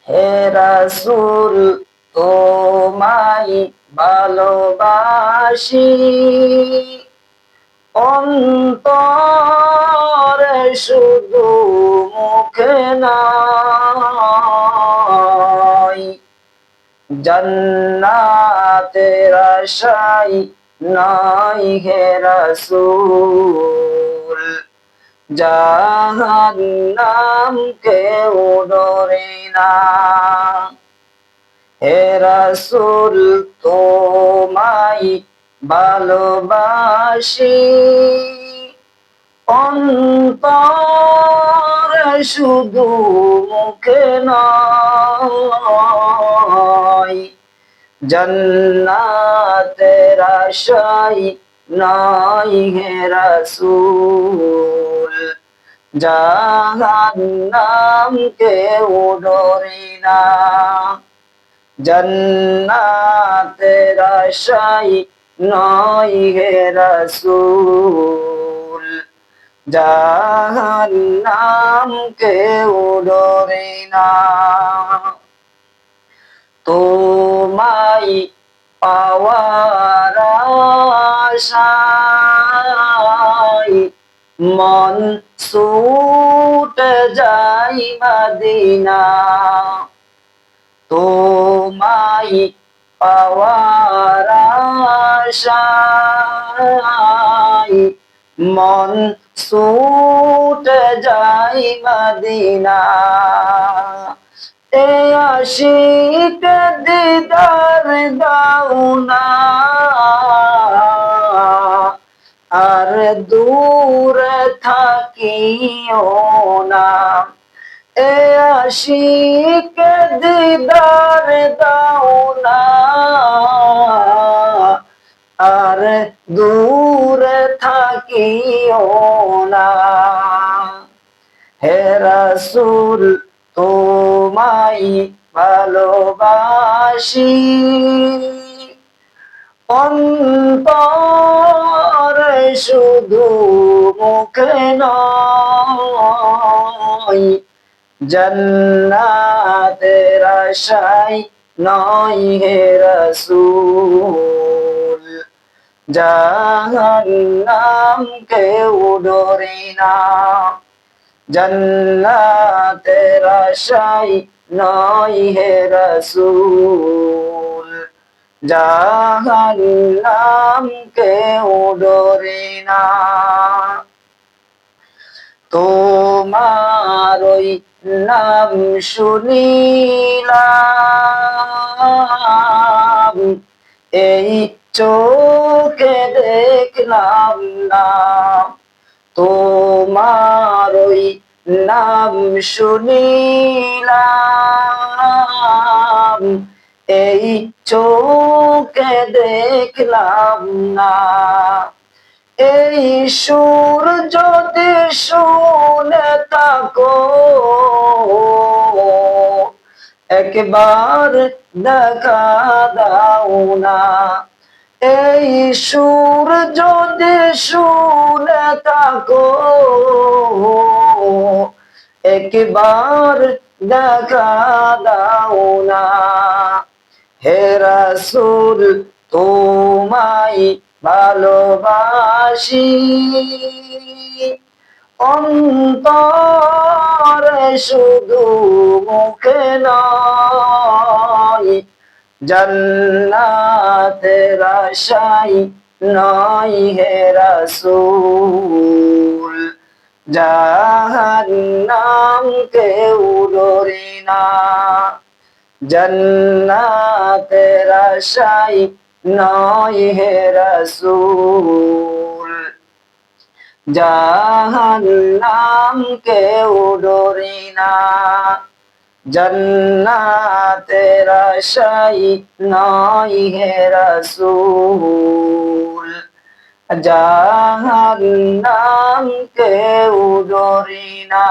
হে রাসূল তোমায় ভালোবাসি অন্তরে শুধু মুখে নয় জান্নাতের আশায় নাই হে রাসূল জাহান্নাম কেউ ডরে না হে রাসূল তোমায় ভালোবাসি অন্তরে শুধু মুখে নয় জান্নাতের আশায় নাই হে রাসূল জাহান্নাম কেউ ডরে না জান্নাতের আশায় নাই হে রাসূল জাহান্নাম কেউ ডরে না তোমায় পাওয়ার আশায় মন ছুটে যায় মদিনা তোমায় পাওয়ার আশায় মন ছুটে যায় মদিনা এ আশিক দিদার দাও না আর দূরে থাকিও না এ আশিক দিদার দাও না আর দূরে থাকিও না হে রাসূল তোমায় ভালোবাসি অন্তরে শুধু মুখে নয় জান্নাতের আশায় নয় হে রাসূল জাহান্নাম কেউ ডরে না জান্নাতের আশায় নয় হে রাসূল জাহান্নাম কেউ ডরে না তোমার ওই নাম শুনিলাম এই চোখে দেখলাম না তোমার ওই নাম শুনিলাম এই চোখে দেখলাম না এই সুর যদি শুনে থাকো একবার দেখা দাও না এই সুর যদি শুনে থাকো একবার দেখা দাও না হে রাসূল তোমায় ভালোবাসি অন্তরে শুধু মুখে নয় জান্নাতের আশায় নয় হে রাসূল জাহান্নাম কেউ ডরে না জান্নাতের আশায় নয় হে রাসূল জাহান্নাম কেউ ডরে না জান্নাতের আশায় নয় হে রাসূল জাহান্নাম কেউ ডরে না।